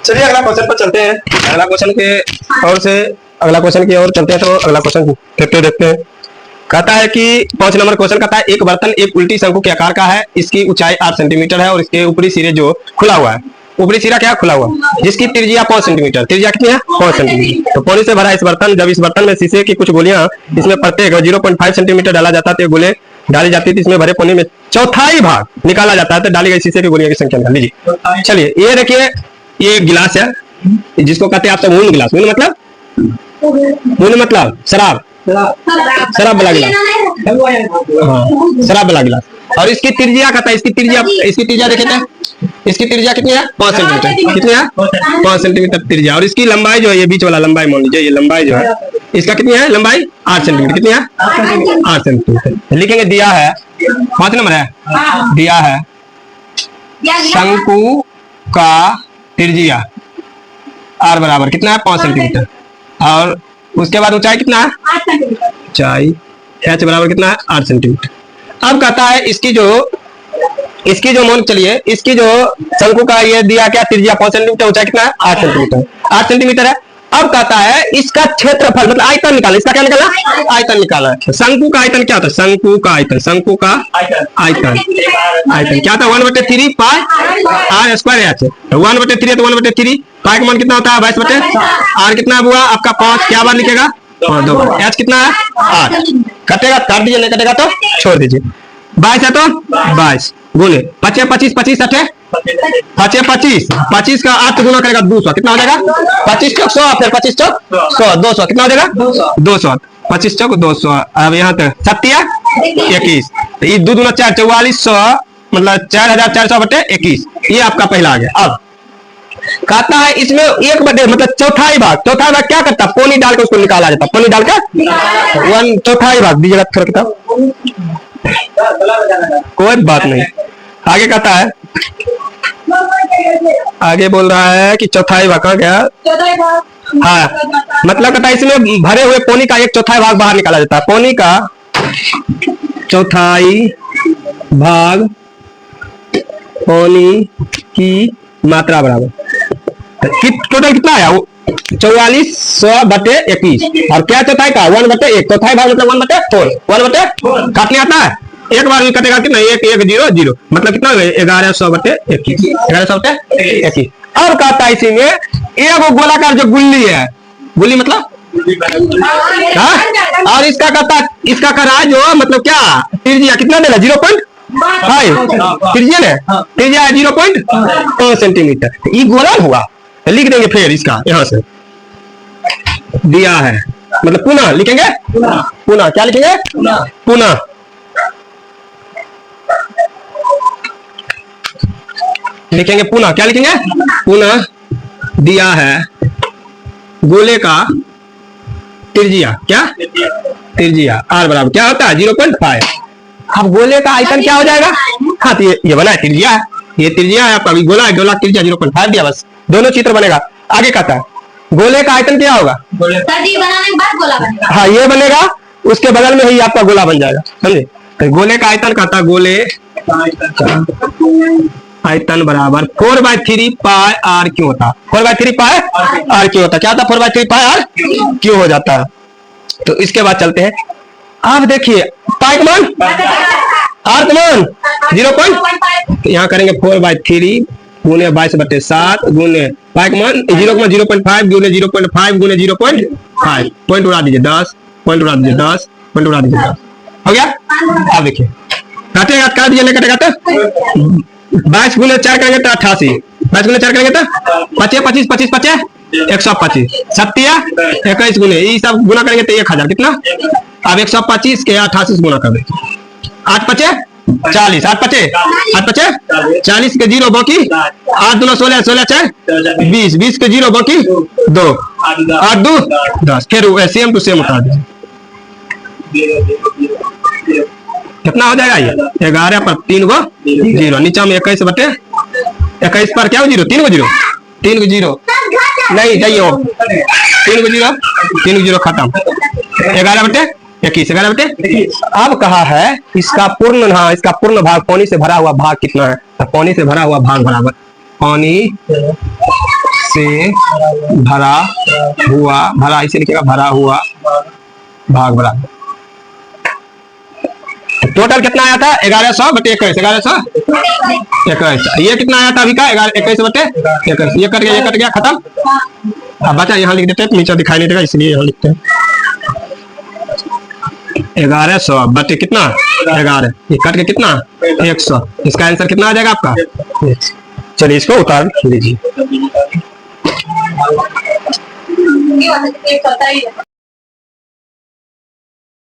चलिए अगला क्वेश्चन पर चलते हैं। अगला क्वेश्चन की ओर चलते हैं। तो अगला क्वेश्चन देखते हैं। कहता है कि 5 नंबर क्वेश्चन कहता है एक बर्तन एक उल्टी शंकु के आकार का है, इसकी ऊंचाई 8 सेंटीमीटर है और इसके ऊपरी सिरे जो खुला हुआ है, ऊपरी सिरा क्या खुला हुआ, जिसकी त्रिज्या 5 सेंटीमीटर, त्रिज्या कितनी है 5 सेंटीमीटर। तो पानी से भरा इस बर्तन, जब इस बर्तन में शीशे की कुछ गोलियां इसमें प्रत्येक 0.5 सेंटीमीटर डाला जाता है तो गोले डाली जाती थी, इसमें भरे पानी में चौथाई भाग निकाला जाता है तो डाली गई शीशे की गोलियों की संख्या निकाल लीजिए। चलिए ये देखिए, ये गिलास है जिसको कहते हैं आप सब ऊन गिलास। ऊन मतलब शराब वाला गिलास। हाँ, शराब वाला गिलास। और इसकी त्रिज्या कहता है, इसकी त्रिज्या देखते हैं, इसकी त्रिज्या कितनी है 5 सेंटीमीटर। कितनी है 5 सेंटीमीटर त्रिज्या। और इसकी लंबाई जो है, ये बीच वाला लंबाई मान लीजिए, ये लंबाई जो है इसका कितनी है लंबाई 8 सेंटीमीटर। कितनी है 8 सेंटीमीटर। लिखेंगे दिया है 5 नंबर है, दिया है शंकु का त्रिज्या r बराबर कितना है 5 सेंटीमीटर और उसके बाद ऊंचाई कितना है, ऊंचाई h बराबर कितना है 8 सेंटीमीटर। अब कहता है इसकी जो मान चलिए, इसकी जो शंकु का ये दिया क्या त्रिज्या 5 सेंटीमीटर, ऊंचाई कितना है 8 सेंटीमीटर, 8 सेंटीमीटर है। अब कहता है इसका क्षेत्रफल मतलब आयतन निकालना, इसका क्या निकालना, आयतन निकालना है। शंकु का आयतन क्या होता है, शंकु का आयतन क्या होता है 1/3 पाई r स्क्वायर h। 1/3 है तो 1/3 पाई का मान कितना होता है 22/r। कितना हुआ आपका 5, क्या बार लिखेगा 2, h कितना है 8। कटेगा काट दीजिए, नहीं कटेगा तो छोड़ दीजिए। 22 है तो 22 गुने 25 25 25 25 का 8 गुना करेगा 200, कितना हो जाएगा 25 चौक 100, फिर 25 चौक 100 200, कितना हो जाएगा 200, 25 चौक 200। अब यहाँ तक 7 21 2 दूना 4 4400 मतलब 4400/21, ये आपका पहला आ गया। अब कहता है इसमें 1/, मतलब चौथाई भाग क्या करता है, पानी डाल के उसको निकाला जाता है, पानी डाल के चौथाई भाग दीजिएगा थोड़ा किताब, कोई बात नहीं। आगे कहता है, आगे बोल रहा है कि चौथाई भाग कहाँ गया, हाँ मतलब कहता है इसमें भरे हुए पानी का 1/4 भाग बाहर निकाला जाता है। पानी का चौथाई भाग पानी की मात्रा बराबर टोटल कितना है 4400/21 और क्या चौथाई का 1/1, चौथाई भाग मतलब 1/4 काटने आता है, एक बार कटेगा कितना 1 1 0 0 मतलब कितना 1100/21 1100/21। और कहता है इसी में एक गोलाकार जो गुल्ली है, गुल्ली मतलब और इसका कहता इसका करा जो मतलब क्या त्रिज्या कितना देना 0.5 त्रिज्या है 0.5 सेंटीमीटर। ये गोला हुआ, लिख देंगे फिर इसका यहां से दिया है मतलब पुनः लिखेंगे, पुनः क्या लिखेंगे पुनः लिखेंगे, पुनः क्या लिखेंगे पुनः दिया है गोले का त्रिज्या, क्या त्रिज्या r बराबर क्या होता है 0.5। अब गोले का आयतन क्या हो जाएगा, हाँ तो ये बना है त्रिज्या है, ये त्रिज्या है आपका, गोला है, गोला त्रिज्या 0.5 दिया, बस दोनों चित्र बनेगा। आगे कहता है गोले का आयतन क्या होगा, बनाने के बाद गोला बनेगा, हाँ ये बनेगा, उसके बगल में ही आपका गोला बन जाएगा, समझे। तो गोले का आयतन कहता गोले आयतन बराबर 4/3 पाई r क्यों होता, 4/3 पाई r क्यों होता, क्या होता 4/3 पाई r क्यों हो जाता है। तो इसके बाद चलते हैं, आप देखिए पाई का मान r का मान 0. यहाँ करेंगे 4/3 गुने 22/7 गुने पाई का मान 0.5 गुने 0.5 गुने 0.5 पॉइंट उड़ा दीजिए 10 पॉइंट उड़ा दीजिए 10 पॉइंट उड़ा दीजिए 10 हो गया। अब देखिए काटेगा काट दीजिए, नहीं कटेगा तो 22 गुने 4 करेंगे तो 88, 22 गुने 4 करेंगे तो 25 25 25 25 125 सत्या 21 गुने ये सब गुना करेंगे तो 1000 कितना। अब 125 के 88 गुना कर देंगे 8 5 40 8 5 40 के 0 बाकी 8 2 16 16 4 20 20 के 0 बाकी 2 8 2 10 फिर सेम टू सेम उठा दीजिए कितना हो जाएगा ये 11 पर 3 गो 0 नीचे में 21 पर क्या हो 0 3 गो 0 नहीं जाइए 3 गो 0 खत्म 11/21 11/21। अब कहा है इसका पूर्ण, हाँ इसका पूर्ण भाग पानी से भरा हुआ भाग कितना है, तो पानी से भरा हुआ भाग बराबर पानी से भरा हुआ, भरा इसे लिखेगा भरा हुआ भाग बराबर। टोटल कितना आया था 1100 बटे 21, 1121। ये कितना आया था अभी का 21 बटे 21। ये कट गया, ये कट गया, खत्म। अब बचा यहाँ लिख देते हैं, नीचे दिखाई नहीं देगा इसलिए यहाँ लिखते हैं 1100 बटे कितना 11, ये कट के कितना 100। इसका आंसर कितना आ जाएगा आपका। चलिए इसको उतार लीजिए।